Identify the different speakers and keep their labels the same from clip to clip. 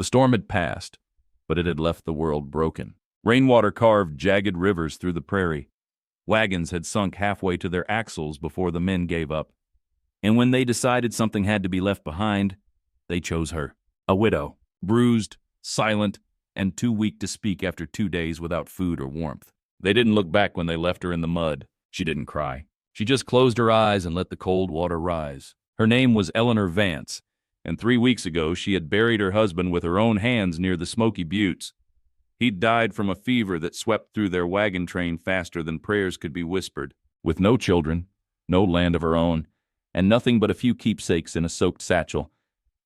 Speaker 1: The storm had passed, but it had left the world broken. Rainwater carved jagged rivers through the prairie. Wagons had sunk halfway to their axles before the men gave up. And when they decided something had to be left behind, they chose her. A widow, bruised, silent, and too weak to speak after 2 days without food or warmth. They didn't look back when they left her in the mud. She didn't cry. She just closed her eyes and let the cold water rise. Her name was Eleanor Vance, and 3 weeks ago she had buried her husband with her own hands near the Smoky Buttes. He'd died from a fever that swept through their wagon train faster than prayers could be whispered. With no children, no land of her own, and nothing but a few keepsakes in a soaked satchel,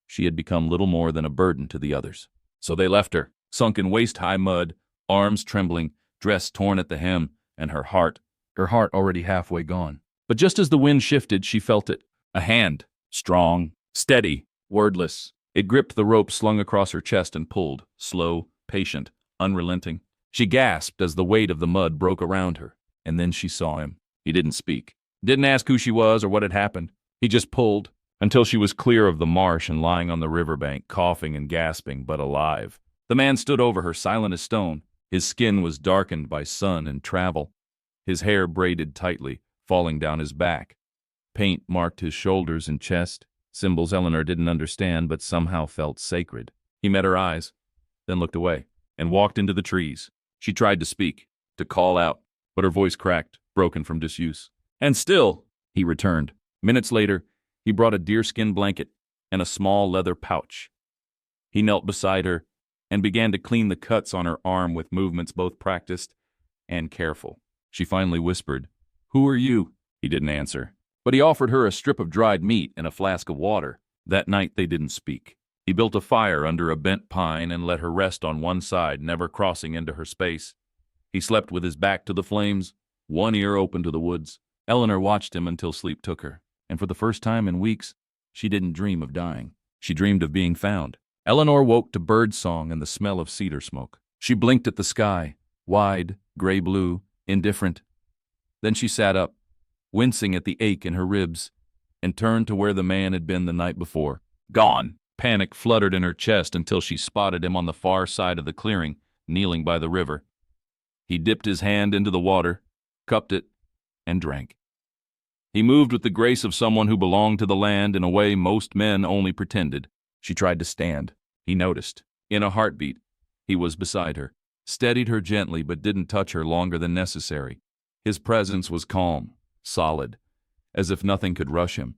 Speaker 1: she had become little more than a burden to the others. So they left her, sunk in waist-high mud, arms trembling, dress torn at the hem, and her heart already halfway gone. But just as the wind shifted, she felt it. A hand, strong, steady, wordless. It gripped the rope slung across her chest and pulled, slow, patient, unrelenting. She gasped as the weight of the mud broke around her, and then she saw him. He didn't speak, didn't ask who she was or what had happened. He just pulled, until she was clear of the marsh and lying on the riverbank, coughing and gasping, but alive. The man stood over her, silent as stone. His skin was darkened by sun and travel. His hair braided tightly, falling down his back. Paint marked his shoulders and chest, symbols Eleanor didn't understand but somehow felt sacred. He met her eyes, then looked away, and walked into the trees. She tried to speak, to call out, but her voice cracked, broken from disuse. And still, he returned. Minutes later, he brought a deerskin blanket and a small leather pouch. He knelt beside her and began to clean the cuts on her arm with movements both practiced and careful. She finally whispered, "Who are you?" He didn't answer, but he offered her a strip of dried meat and a flask of water. That night they didn't speak. He built a fire under a bent pine and let her rest on one side, never crossing into her space. He slept with his back to the flames, one ear open to the woods. Eleanor watched him until sleep took her, and for the first time in weeks, she didn't dream of dying. She dreamed of being found. Eleanor woke to bird song and the smell of cedar smoke. She blinked at the sky, wide, gray-blue, indifferent. Then she sat up, wincing at the ache in her ribs, and turned to where the man had been the night before. Gone! Panic fluttered in her chest until she spotted him on the far side of the clearing, kneeling by the river. He dipped his hand into the water, cupped it, and drank. He moved with the grace of someone who belonged to the land in a way most men only pretended. She tried to stand. He noticed. In a heartbeat, he was beside her, steadied her gently but didn't touch her longer than necessary. His presence was calm, solid, as if nothing could rush him,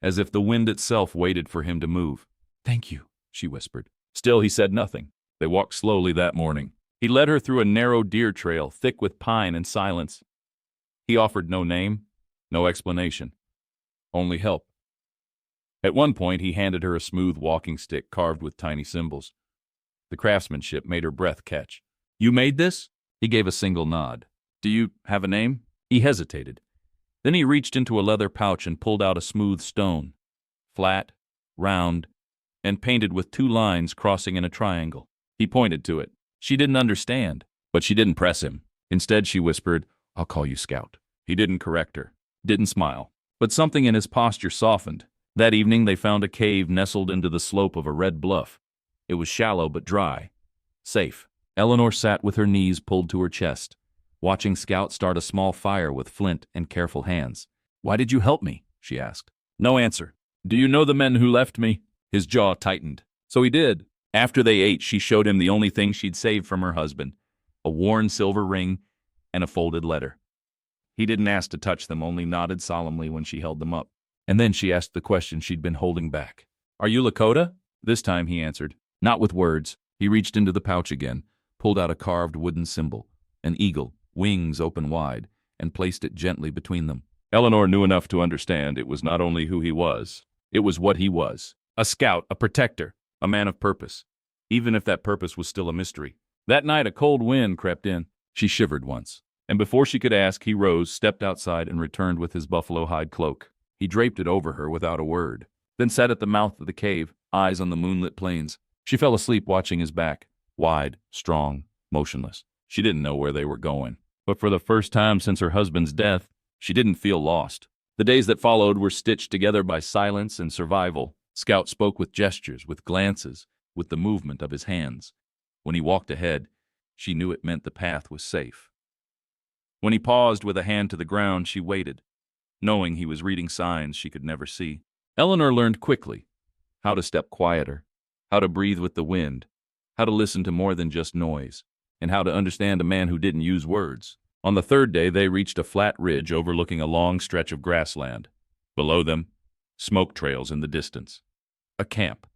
Speaker 1: as if the wind itself waited for him to move. "Thank you," she whispered. Still he said nothing. They walked slowly that morning. He led her through a narrow deer trail, thick with pine and silence. He offered no name, no explanation, only help. At one point, he handed her a smooth walking stick carved with tiny symbols. The craftsmanship made her breath catch. "You made this?" He gave a single nod. "Do you have a name?" He hesitated. Then he reached into a leather pouch and pulled out a smooth stone, flat, round, and painted with 2 lines crossing in a triangle. He pointed to it. She didn't understand, but she didn't press him. Instead, she whispered, "I'll call you Scout." He didn't correct her, didn't smile, but something in his posture softened. That evening, they found a cave nestled into the slope of a red bluff. It was shallow but dry, safe. Eleanor sat with her knees pulled to her chest, watching Scout start a small fire with flint and careful hands. "Why did you help me?" she asked. No answer. "Do you know the men who left me?" His jaw tightened. So he did. After they ate, she showed him the only thing she'd saved from her husband, a worn silver ring and a folded letter. He didn't ask to touch them, only nodded solemnly when she held them up. And then she asked the question she'd been holding back. "Are you Lakota?" This time he answered, not with words. He reached into the pouch again, pulled out a carved wooden symbol, an eagle, wings open wide, and placed it gently between them. Eleanor knew enough to understand it was not only who he was, it was what he was. A scout, a protector, a man of purpose, even if that purpose was still a mystery. That night a cold wind crept in. She shivered once, and before she could ask, he rose, stepped outside, and returned with his buffalo hide cloak. He draped it over her without a word, then sat at the mouth of the cave, eyes on the moonlit plains. She fell asleep watching his back, wide, strong, motionless. She didn't know where they were going, but for the first time since her husband's death, she didn't feel lost. The days that followed were stitched together by silence and survival. Scout spoke with gestures, with glances, with the movement of his hands. When he walked ahead, she knew it meant the path was safe. When he paused with a hand to the ground, she waited, knowing he was reading signs she could never see. Eleanor learned quickly how to step quieter, how to breathe with the wind, how to listen to more than just noise, and how to understand a man who didn't use words. On the third day, they reached a flat ridge overlooking a long stretch of grassland. Below them, smoke trails in the distance. A camp.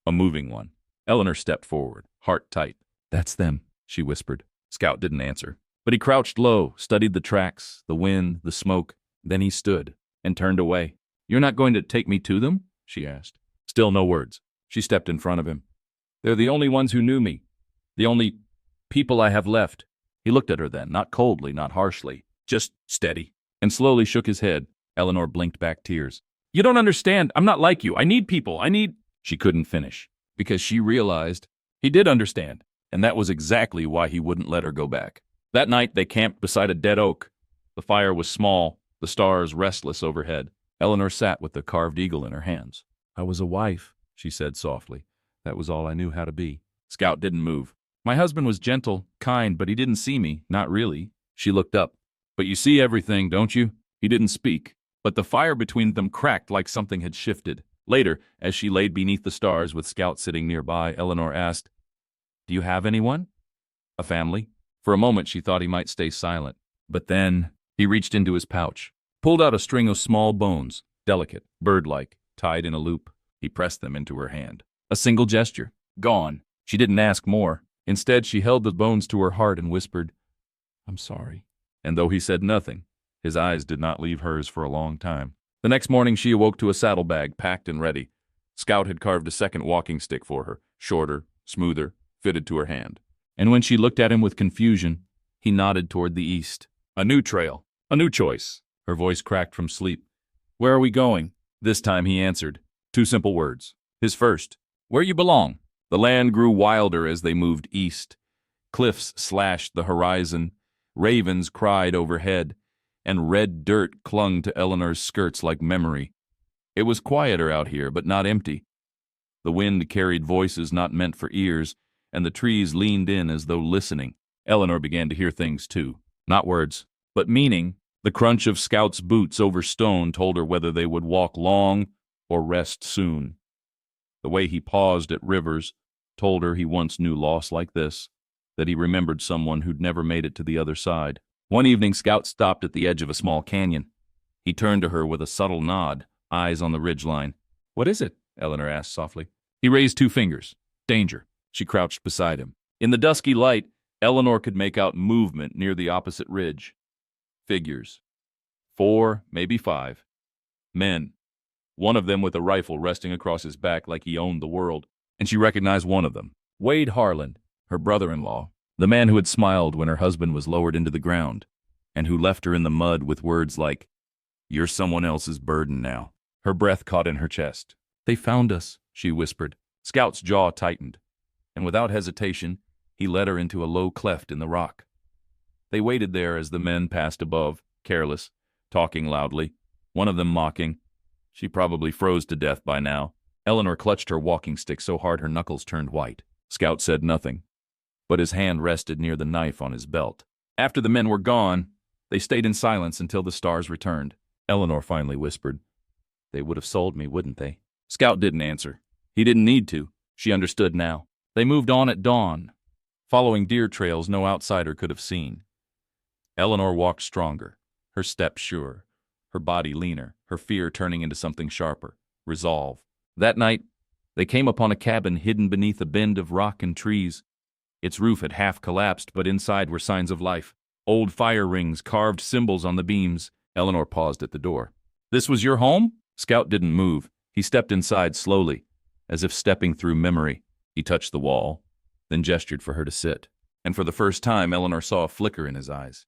Speaker 1: A moving one. Eleanor stepped forward, heart tight. "That's them," she whispered. Scout didn't answer, but he crouched low, studied the tracks, the wind, the smoke. Then he stood and turned away. "You're not going to take me to them?" she asked. Still no words. She stepped in front of him. "They're the only ones who knew me. The only people I have left." He looked at her then, not coldly, not harshly, just steady, and slowly shook his head. Eleanor blinked back tears. "You don't understand. I'm not like you. I need people. I need—" She couldn't finish, because she realized he did understand, and that was exactly why he wouldn't let her go back. That night, they camped beside a dead oak. The fire was small, the stars restless overhead. Eleanor sat with the carved eagle in her hands. "I was a wife," she said softly. "That was all I knew how to be." Scout didn't move. "My husband was gentle, kind, but he didn't see me, not really." She looked up. "But you see everything, don't you?" He didn't speak, but the fire between them cracked like something had shifted. Later, as she laid beneath the stars with Scout sitting nearby, Eleanor asked, "Do you have anyone? A family?" For a moment she thought he might stay silent, but then he reached into his pouch, pulled out a string of small bones, delicate, bird-like, tied in a loop. He pressed them into her hand. A single gesture. Gone. She didn't ask more. Instead, she held the bones to her heart and whispered, "I'm sorry." And though he said nothing, his eyes did not leave hers for a long time. The next morning, she awoke to a saddlebag packed and ready. Scout had carved a second walking stick for her, shorter, smoother, fitted to her hand. And when she looked at him with confusion, he nodded toward the east. "A new trail. A new choice." Her voice cracked from sleep. "Where are we going?" This time he answered. 2 simple words. His first. "Where you belong." The land grew wilder as they moved east. Cliffs slashed the horizon, ravens cried overhead, and red dirt clung to Eleanor's skirts like memory. It was quieter out here, but not empty. The wind carried voices not meant for ears, and the trees leaned in as though listening. Eleanor began to hear things too. Not words, but meaning. The crunch of Scout's boots over stone told her whether they would walk long or rest soon. The way he paused at rivers told her he once knew loss like this, that he remembered someone who'd never made it to the other side. One evening, Scout stopped at the edge of a small canyon. He turned to her with a subtle nod, eyes on the ridgeline. "What is it?" Eleanor asked softly. He raised 2 fingers. "Danger." She crouched beside him. In the dusky light, Eleanor could make out movement near the opposite ridge. Figures. 4, maybe 5. Men. One of them with a rifle resting across his back like he owned the world. And she recognized one of them. Wade Harland, her brother-in-law. The man who had smiled when her husband was lowered into the ground, and who left her in the mud with words like, "You're someone else's burden now." Her breath caught in her chest. "They found us," she whispered. Scout's jaw tightened, and without hesitation, he led her into a low cleft in the rock. They waited there as the men passed above, careless, talking loudly, one of them mocking. She probably froze to death by now. Eleanor clutched her walking stick so hard her knuckles turned white. Scout said nothing, but his hand rested near the knife on his belt. After the men were gone, they stayed in silence until the stars returned. Eleanor finally whispered, "They would have sold me, wouldn't they?" Scout didn't answer. He didn't need to. She understood now. They moved on at dawn, following deer trails no outsider could have seen. Eleanor walked stronger, her step sure, her body leaner, her fear turning into something sharper, resolve. That night, they came upon a cabin hidden beneath a bend of rock and trees. Its roof had half collapsed, but inside were signs of life. Old fire rings, carved symbols on the beams. Eleanor paused at the door. "This was your home?" Scout didn't move. He stepped inside slowly, as if stepping through memory. He touched the wall, then gestured for her to sit. And for the first time, Eleanor saw a flicker in his eyes.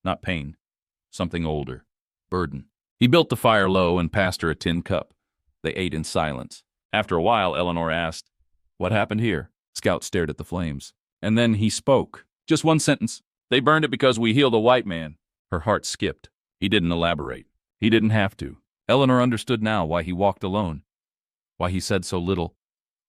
Speaker 1: Not pain, something older. Burden. He built the fire low and passed her a tin cup. They ate in silence. After a while, Eleanor asked, "What happened here?" Scout stared at the flames. And then he spoke. Just one sentence. "They burned it because we healed a white man." Her heart skipped. He didn't elaborate. He didn't have to. Eleanor understood now why he walked alone, why he said so little,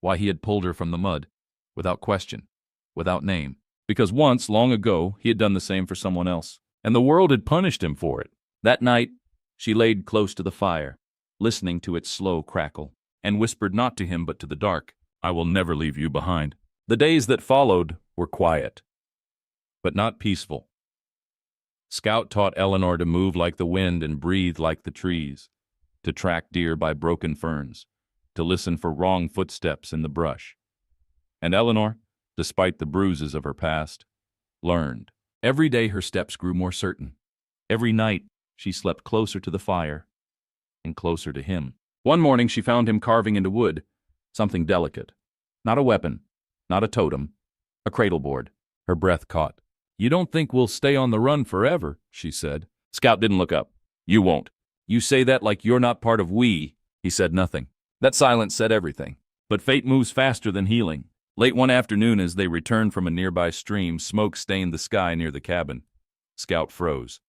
Speaker 1: why he had pulled her from the mud, without question, without name. Because once, long ago, he had done the same for someone else, and the world had punished him for it. That night, she laid close to the fire, listening to its slow crackle, and whispered not to him but to the dark, "I will never leave you behind." The days that followed were quiet, but not peaceful. Scout taught Eleanor to move like the wind and breathe like the trees, to track deer by broken ferns, to listen for wrong footsteps in the brush. And Eleanor, despite the bruises of her past, learned. Every day her steps grew more certain. Every night she slept closer to the fire and closer to him. One morning she found him carving into wood, something delicate. Not a weapon, not a totem, a cradle board. Her breath caught. "You don't think we'll stay on the run forever," she said. Scout didn't look up. "You won't. You say that like you're not part of we." He said nothing. That silence said everything. But fate moves faster than healing. Late one afternoon, as they returned from a nearby stream, smoke stained the sky near the cabin. Scout froze.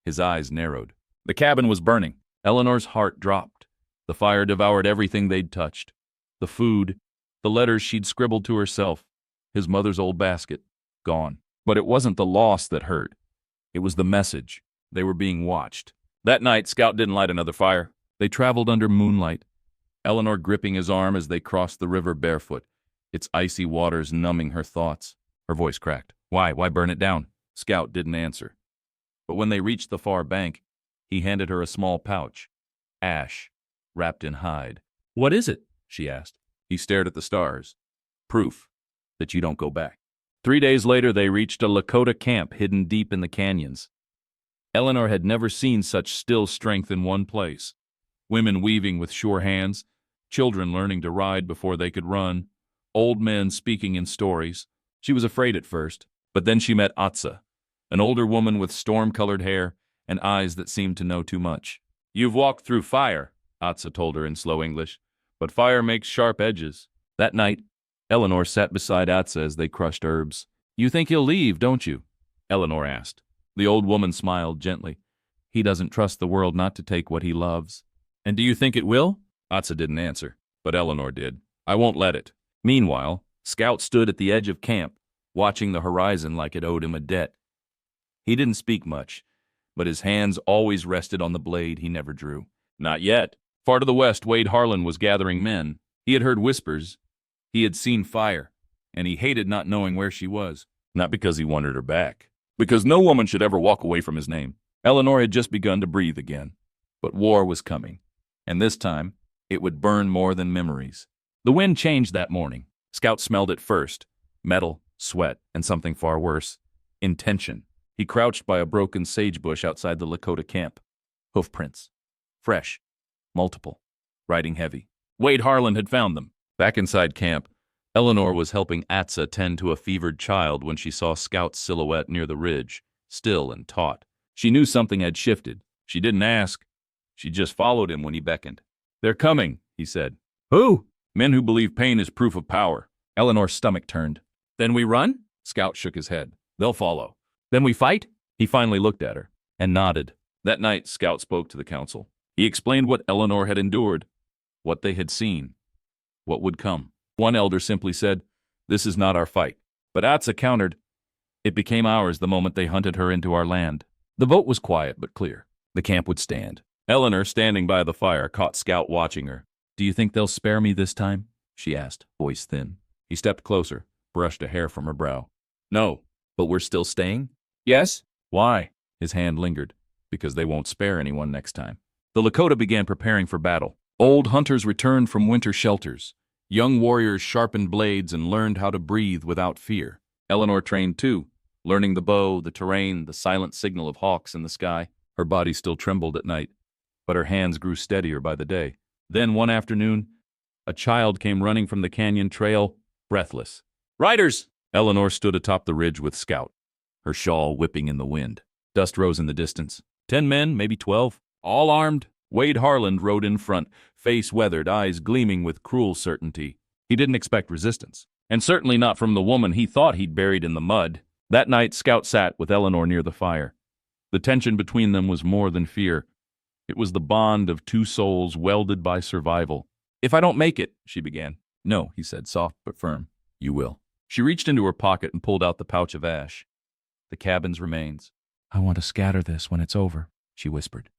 Speaker 1: His eyes narrowed. The cabin was burning. Eleanor's heart dropped. The fire devoured everything they'd touched. The food, the letters she'd scribbled to herself, his mother's old basket, gone. But it wasn't the loss that hurt. It was the message. They were being watched. That night, Scout didn't light another fire. They traveled under moonlight, Eleanor gripping his arm as they crossed the river barefoot, its icy waters numbing her thoughts. Her voice cracked. Why burn it down?" Scout didn't answer. But when they reached the far bank, he handed her a small pouch, ash, wrapped in hide. "What is it?" she asked. He stared at the stars. "Proof that you don't go back." 3 days later, they reached a Lakota camp hidden deep in the canyons. Eleanor had never seen such still strength in one place. Women weaving with sure hands, children learning to ride before they could run, old men speaking in stories. She was afraid at first, but then she met Atsa, an older woman with storm-colored hair and eyes that seemed to know too much. "You've walked through fire," Atsa told her in slow English, "but fire makes sharp edges." That night, Eleanor sat beside Atsa as they crushed herbs. "You think he'll leave, don't you?" Eleanor asked. The old woman smiled gently. "He doesn't trust the world not to take what he loves." "And do you think it will?" Atsa didn't answer, but Eleanor did. "I won't let it." Meanwhile, Scout stood at the edge of camp, watching the horizon like it owed him a debt. He didn't speak much, but his hands always rested on the blade he never drew. Not yet. Far to the west, Wade Harlan was gathering men. He had heard whispers. He had seen fire, and he hated not knowing where she was. Not because he wanted her back, because no woman should ever walk away from his name. Eleanor had just begun to breathe again. But war was coming, and this time it would burn more than memories. The wind changed that morning. Scout smelled it first. Metal, sweat, and something far worse. Intention. He crouched by a broken sagebush outside the Lakota camp. Hoof prints. Fresh. Multiple. Riding heavy. Wade Harlan had found them. Back inside camp, Eleanor was helping Atsa tend to a fevered child when she saw Scout's silhouette near the ridge, still and taut. She knew something had shifted. She didn't ask. She just followed him when he beckoned. "They're coming," he said. "Who?" "Men who believe pain is proof of power." Eleanor's stomach turned. "Then we run?" Scout shook his head. "They'll follow." "Then we fight?" He finally looked at her and nodded. That night, Scout spoke to the council. He explained what Eleanor had endured, what they had seen, what would come. One elder simply said, "This is not our fight." But Atsa countered, "It became ours the moment they hunted her into our land." The vote was quiet but clear. The camp would stand. Eleanor, standing by the fire, caught Scout watching her. "Do you think they'll spare me this time?" she asked, voice thin. He stepped closer, brushed a hair from her brow. "No, but we're still staying?" "Yes." "Why?" His hand lingered. "Because they won't spare anyone next time." The Lakota began preparing for battle. Old hunters returned from winter shelters. Young warriors sharpened blades and learned how to breathe without fear. Eleanor trained too, learning the bow, the terrain, the silent signal of hawks in the sky. Her body still trembled at night, but her hands grew steadier by the day. Then one afternoon, a child came running from the canyon trail, breathless. "Riders!" Eleanor stood atop the ridge with Scout, her shawl whipping in the wind. Dust rose in the distance. 10 men, maybe 12, all armed. Wade Harlan rode in front, face weathered, eyes gleaming with cruel certainty. He didn't expect resistance, and certainly not from the woman he thought he'd buried in the mud. That night, Scout sat with Eleanor near the fire. The tension between them was more than fear. It was the bond of two souls welded by survival. "If I don't make it," she began. No, he said, soft but firm. You will. She reached into her pocket and pulled out the pouch of ash. The cabin's remains. I want to scatter this when it's over, she whispered.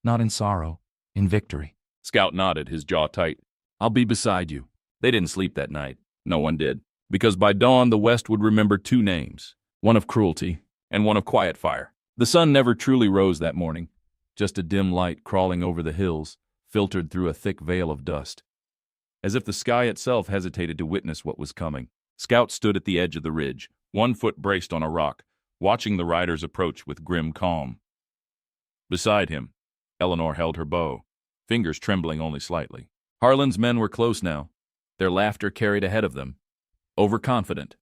Speaker 1: Not in sorrow, in victory. Scout nodded, his jaw tight. I'll be beside you. They didn't sleep that night. No one did. Because by dawn, the West would remember two names. One of cruelty and one of quiet fire. The sun never truly rose that morning. Just a dim light crawling over the hills, filtered through a thick veil of dust. As if the sky itself hesitated to witness what was coming. Scout stood at the edge of the ridge, one foot braced on a rock, watching the riders approach with grim calm. Beside him, Eleanor held her bow, fingers trembling only slightly. Harlan's men were close now, their laughter carried ahead of them. Overconfident.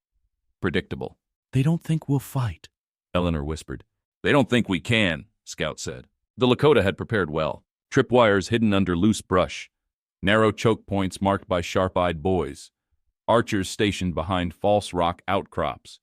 Speaker 1: Predictable. They don't think we'll fight, Eleanor whispered. They don't think we can, Scout said. The Lakota had prepared well. Tripwires hidden under loose brush. Narrow choke points marked by sharp-eyed boys. Archers stationed behind false rock outcrops.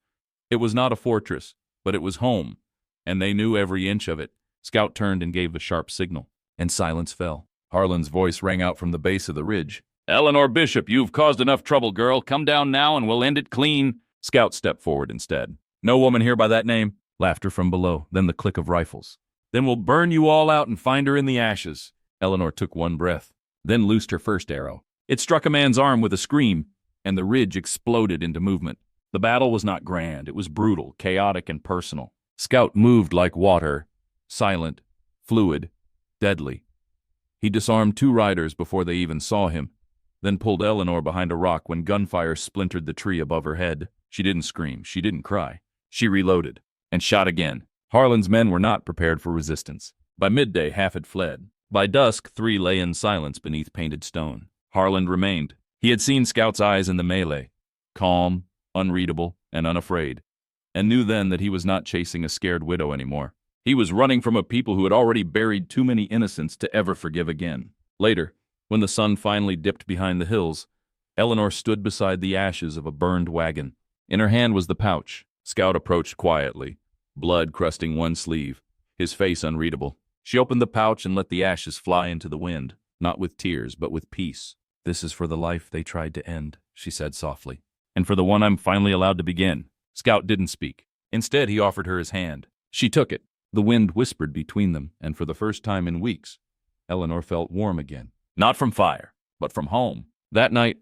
Speaker 1: It was not a fortress, but it was home, and they knew every inch of it. Scout turned and gave a sharp signal, and silence fell. Harlan's voice rang out from the base of the ridge. Eleanor Bishop, you've caused enough trouble, girl. Come down now and we'll end it clean. Scout stepped forward instead. No woman here by that name? Laughter from below, then the click of rifles. Then we'll burn you all out and find her in the ashes. Eleanor took one breath, then loosed her first arrow. It struck a man's arm with a scream, and the ridge exploded into movement. The battle was not grand. It was brutal, chaotic, and personal. Scout moved like water, silent, fluid, deadly. He disarmed two riders before they even saw him, then pulled Eleanor behind a rock when gunfire splintered the tree above her head. She didn't scream. She didn't cry. She reloaded and shot again. Harlan's men were not prepared for resistance. By midday, half had fled. By dusk, three lay in silence beneath painted stone. Harlan remained. He had seen Scout's eyes in the melee, calm, unreadable, and unafraid, and knew then that he was not chasing a scared widow anymore. He was running from a people who had already buried too many innocents to ever forgive again. Later, when the sun finally dipped behind the hills, Eleanor stood beside the ashes of a burned wagon. In her hand was the pouch. Scout approached quietly, blood crusting one sleeve, his face unreadable. She opened the pouch and let the ashes fly into the wind, not with tears, but with peace. This is for the life they tried to end, she said softly, and for the one I'm finally allowed to begin. Scout didn't speak. Instead, he offered her his hand. She took it. The wind whispered between them, and for the first time in weeks, Eleanor felt warm again. Not from fire, but from home. That night,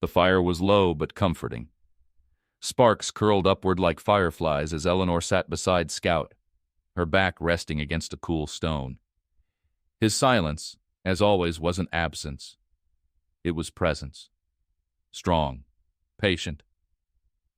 Speaker 1: the fire was low but comforting. Sparks curled upward like fireflies as Eleanor sat beside Scout, her back resting against a cool stone. His silence, as always, wasn't absence. It was presence. Strong, patient,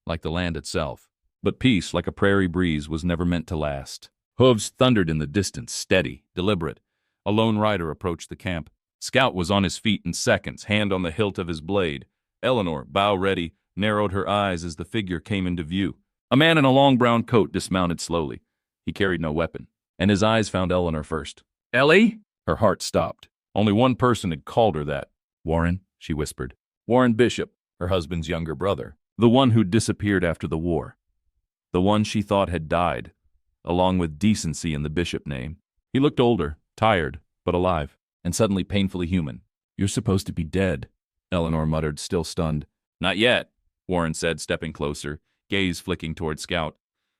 Speaker 1: like the land itself. But peace, like a prairie breeze, was never meant to last. Hooves thundered in the distance, steady, deliberate. A lone rider approached the camp. Scout was on his feet in seconds, hand on the hilt of his blade. Eleanor, bow ready, narrowed her eyes as the figure came into view. A man in a long brown coat dismounted slowly. He carried no weapon, and his eyes found Eleanor first. Ellie? Her heart stopped. Only one person had called her that. Warren, she whispered. Warren Bishop, her husband's younger brother. The one who'd disappeared after the war. The one she thought had died, along with decency in the Bishop name. He looked older, tired, but alive, and suddenly painfully human. You're supposed to be dead, Eleanor muttered, still stunned. Not yet, Warren said, stepping closer, gaze flicking toward Scout.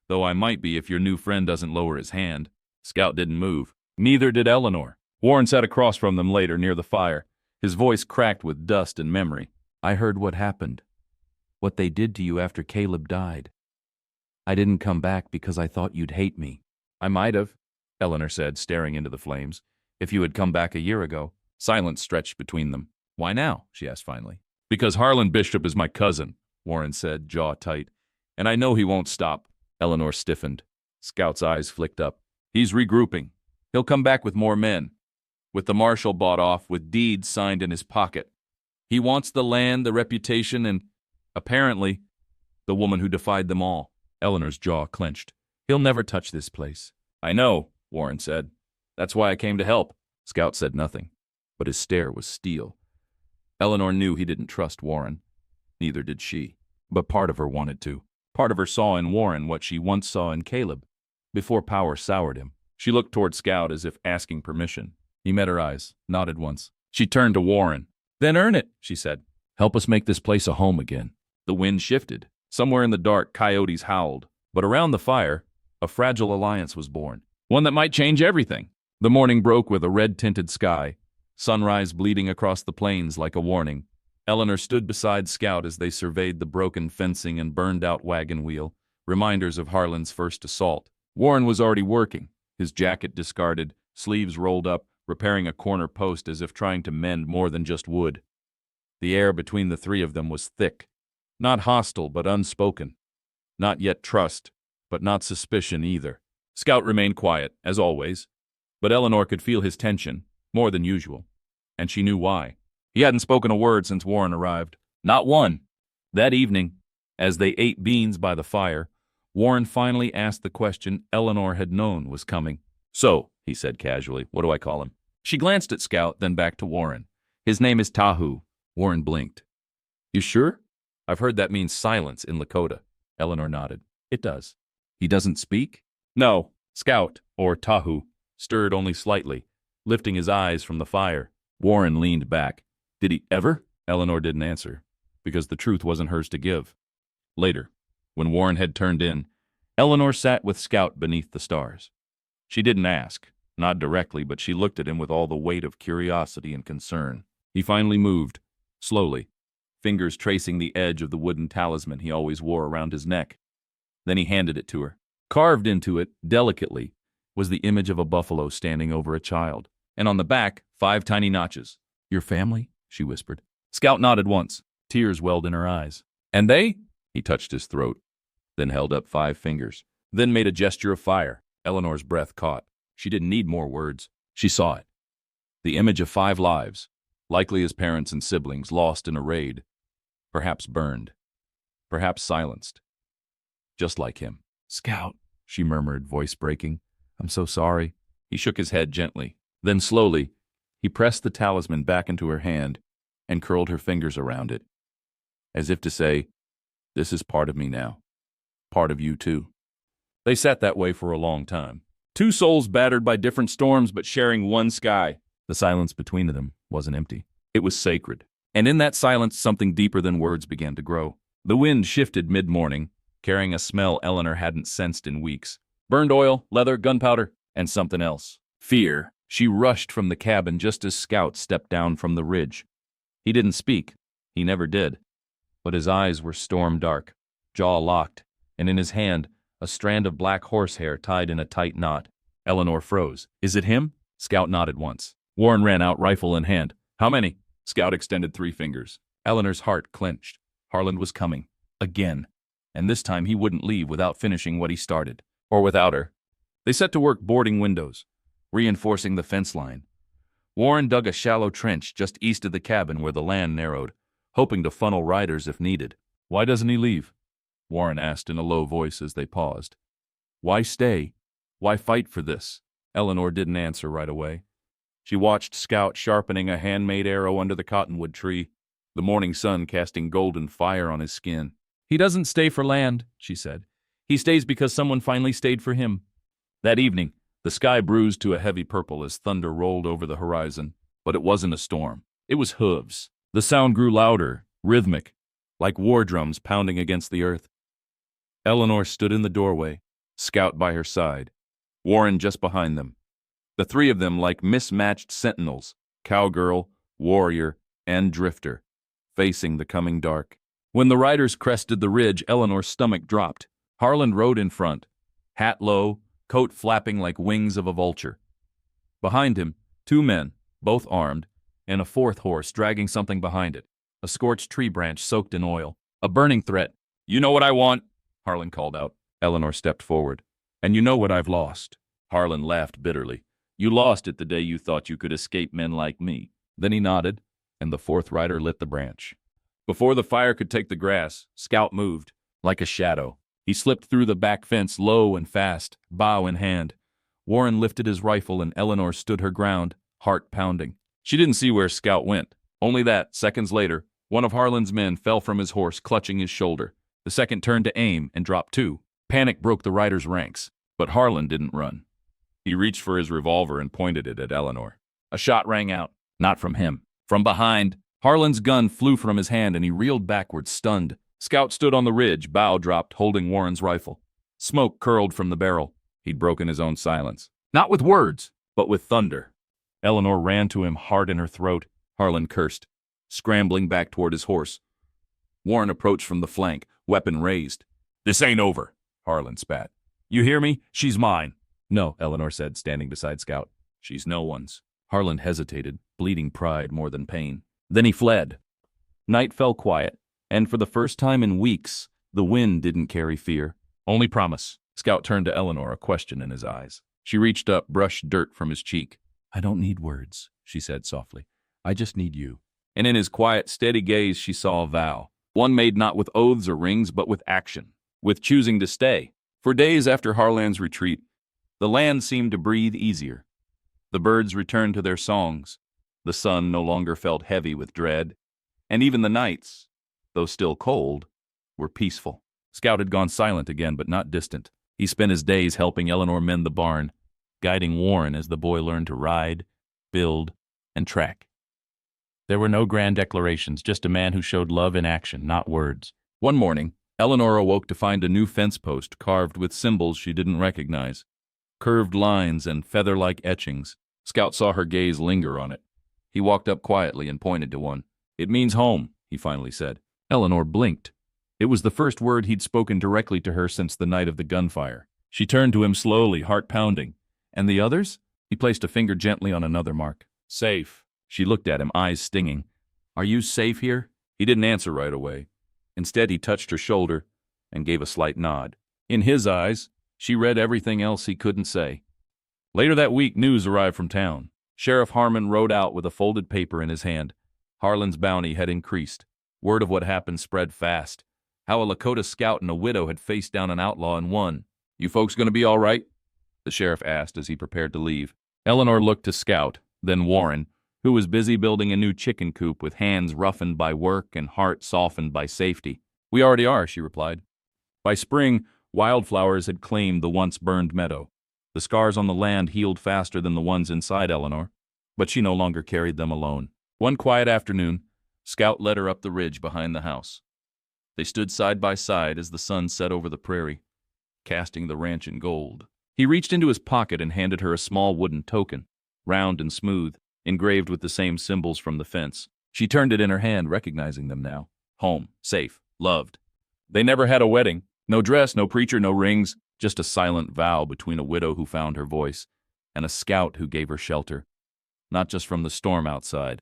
Speaker 1: Though I might be if your new friend doesn't lower his hand. Scout didn't move. Neither did Eleanor. Warren sat across from them later near the fire, his voice cracked with dust and memory. I heard what happened. What they did to you after Caleb died. I didn't come back because I thought you'd hate me. I might have, Eleanor said, staring into the flames. If you had come back a year ago. Silence stretched between them. Why now? She asked finally. Because Harlan Bishop is my cousin, Warren said, jaw tight. And I know he won't stop. Eleanor stiffened. Scout's eyes flicked up. He's regrouping. He'll come back with more men. With the marshal bought off, with deeds signed in his pocket. He wants the land, the reputation, and, apparently, the woman who defied them all. Eleanor's jaw clenched. He'll never touch this place. I know, Warren said. That's why I came to help. Scout said nothing, but his stare was steel. Eleanor knew he didn't trust Warren. Neither did she. But part of her wanted to. Part of her saw in Warren what she once saw in Caleb, before power soured him. She looked toward Scout as if asking permission. He met her eyes, nodded once. She turned to Warren. Then earn it, she said. Help us make this place a home again." The wind shifted. Somewhere in the dark, coyotes howled. But around the fire, a fragile alliance was born. One that might change everything. The morning broke with a red-tinted sky, sunrise bleeding across the plains like a warning. Eleanor stood beside Scout as they surveyed the broken fencing and burned-out wagon wheel, reminders of Harlan's first assault. Warren was already working, his jacket discarded, sleeves rolled up, repairing a corner post as if trying to mend more than just wood. The air between the three of them was thick, not hostile but unspoken. Not yet trust, but not suspicion either. Scout remained quiet, as always, but Eleanor could feel his tension, more than usual, and she knew why. He hadn't spoken a word since Warren arrived. Not one. That evening, as they ate beans by the fire, Warren finally asked the question Eleanor had known was coming. "So," he said casually, "what do I call him?" She glanced at Scout, then back to Warren. "His name is Tahu." Warren blinked. "You sure?" "I've heard that means silence in Lakota." Eleanor nodded. "It does." "He doesn't speak?" "No." Scout, or Tahu, stirred only slightly, lifting his eyes from the fire. Warren leaned back. "Did he ever?" Eleanor didn't answer, because the truth wasn't hers to give. Later, when Warren had turned in, Eleanor sat with Scout beneath the stars. She didn't ask, not directly, but she looked at him with all the weight of curiosity and concern. He finally moved, slowly, fingers tracing the edge of the wooden talisman he always wore around his neck. Then he handed it to her. Carved into it, delicately, was the image of a buffalo standing over a child, and on the back, 5 tiny notches. "Your family?" she whispered. Scout nodded once. Tears welled in her eyes. "And they?" He touched his throat, then held up 5 fingers, then made a gesture of fire. Eleanor's breath caught. She didn't need more words. She saw it. The image of 5 lives, likely his parents and siblings, lost in a raid. Perhaps burned. Perhaps silenced. Just like him. "Scout," she murmured, voice breaking. "I'm so sorry." He shook his head gently. Then slowly, he pressed the talisman back into her hand and curled her fingers around it, as if to say, "This is part of me now. Part of you, too." They sat that way for a long time. 2 souls battered by different storms but sharing one sky. The silence between them wasn't empty. It was sacred. And in that silence, something deeper than words began to grow. The wind shifted mid-morning, carrying a smell Eleanor hadn't sensed in weeks. Burned oil, leather, gunpowder, and something else. Fear. She rushed from the cabin just as Scout stepped down from the ridge. He didn't speak. He never did. But his eyes were storm dark, jaw locked, and in his hand, a strand of black horsehair tied in a tight knot. Eleanor froze. "Is it him?" Scout nodded once. Warren ran out, rifle in hand. "How many?" Scout extended 3 fingers. Eleanor's heart clenched. Harlan was coming. Again. And this time he wouldn't leave without finishing what he started. Or without her. They set to work boarding windows, reinforcing the fence line. Warren dug a shallow trench just east of the cabin where the land narrowed, hoping to funnel riders if needed. "Why doesn't he leave?" Warren asked in a low voice as they paused. "Why stay? Why fight for this?" Eleanor didn't answer right away. She watched Scout sharpening a handmade arrow under the cottonwood tree, the morning sun casting golden fire on his skin. "He doesn't stay for land," she said. "He stays because someone finally stayed for him." That evening, the sky bruised to a heavy purple as thunder rolled over the horizon, but it wasn't a storm. It was hooves. The sound grew louder, rhythmic, like war drums pounding against the earth. Eleanor stood in the doorway, Scout by her side, Warren just behind them. The 3 of them like mismatched sentinels, cowgirl, warrior, and drifter, facing the coming dark. When the riders crested the ridge, Eleanor's stomach dropped. Harlan rode in front, hat low, coat flapping like wings of a vulture. Behind him, 2 men, both armed, and a 4th horse dragging something behind it, a scorched tree branch soaked in oil, a burning threat. "You know what I want," Harlan called out. Eleanor stepped forward. "And you know what I've lost." Harlan laughed bitterly. "You lost it the day you thought you could escape men like me." Then he nodded, and the 4th rider lit the branch. Before the fire could take the grass, Scout moved, like a shadow. He slipped through the back fence low and fast, bow in hand. Warren lifted his rifle and Eleanor stood her ground, heart pounding. She didn't see where Scout went. Only that, seconds later, one of Harlan's men fell from his horse, clutching his shoulder. The second turned to aim and dropped 2. Panic broke the riders' ranks, but Harlan didn't run. He reached for his revolver and pointed it at Eleanor. A shot rang out, not from him. From behind, Harlan's gun flew from his hand and he reeled backward, stunned. Scout stood on the ridge, bow dropped, holding Warren's rifle. Smoke curled from the barrel. He'd broken his own silence. Not with words, but with thunder. Eleanor ran to him, heart in her throat. Harlan cursed, scrambling back toward his horse. Warren approached from the flank, weapon raised. This ain't over, Harlan spat. You hear me? She's mine. No, Eleanor said, standing beside Scout. She's no one's. Harlan hesitated, bleeding pride more than pain. Then he fled. Night fell quiet, and for the first time in weeks, the wind didn't carry fear. Only promise. Scout turned to Eleanor, a question in his eyes. She reached up, brushed dirt from his cheek. I don't need words, she said softly. I just need you. And in his quiet, steady gaze, she saw a vow. One made not with oaths or rings, but with action, with choosing to stay. For days after Harlan's retreat, the land seemed to breathe easier. The birds returned to their songs. The sun no longer felt heavy with dread. And even the nights, though still cold, were peaceful. Scout had gone silent again, but not distant. He spent his days helping Eleanor mend the barn, guiding Warren as the boy learned to ride, build, and track. There were no grand declarations, just a man who showed love in action, not words. One morning, Eleanor awoke to find a new fence post carved with symbols she didn't recognize. Curved lines and feather-like etchings. Scout saw her gaze linger on it. He walked up quietly and pointed to one. It means home, he finally said. Eleanor blinked. It was the first word he'd spoken directly to her since the night of the gunfire. She turned to him slowly, heart pounding. And the others? He placed a finger gently on another mark. Safe. She looked at him, eyes stinging. Are you safe here? He didn't answer right away. Instead, he touched her shoulder and gave a slight nod. In his eyes, she read everything else he couldn't say. Later that week, news arrived from town. Sheriff Harmon rode out with a folded paper in his hand. Harlan's bounty had increased. Word of what happened spread fast. How a Lakota scout and a widow had faced down an outlaw and won. You folks gonna be all right? The sheriff asked as he prepared to leave. Eleanor looked to Scout, then Warren, who was busy building a new chicken coop with hands roughened by work and heart softened by safety. We already are, she replied. By spring, wildflowers had claimed the once burned meadow. The scars on the land healed faster than the ones inside Eleanor, but she no longer carried them alone. One quiet afternoon, Scout led her up the ridge behind the house. They stood side by side as the sun set over the prairie, casting the ranch in gold. He reached into his pocket and handed her a small wooden token, round and smooth, engraved with the same symbols from the fence. She turned it in her hand, recognizing them now. Home, safe, loved. They never had a wedding. No dress, no preacher, no rings, just a silent vow between a widow who found her voice and a scout who gave her shelter. Not just from the storm outside,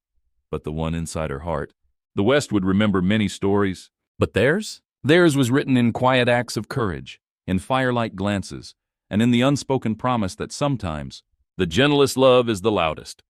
Speaker 1: but the one inside her heart. The West would remember many stories, but theirs? Theirs was written in quiet acts of courage, in firelight glances, and in the unspoken promise that sometimes the gentlest love is the loudest.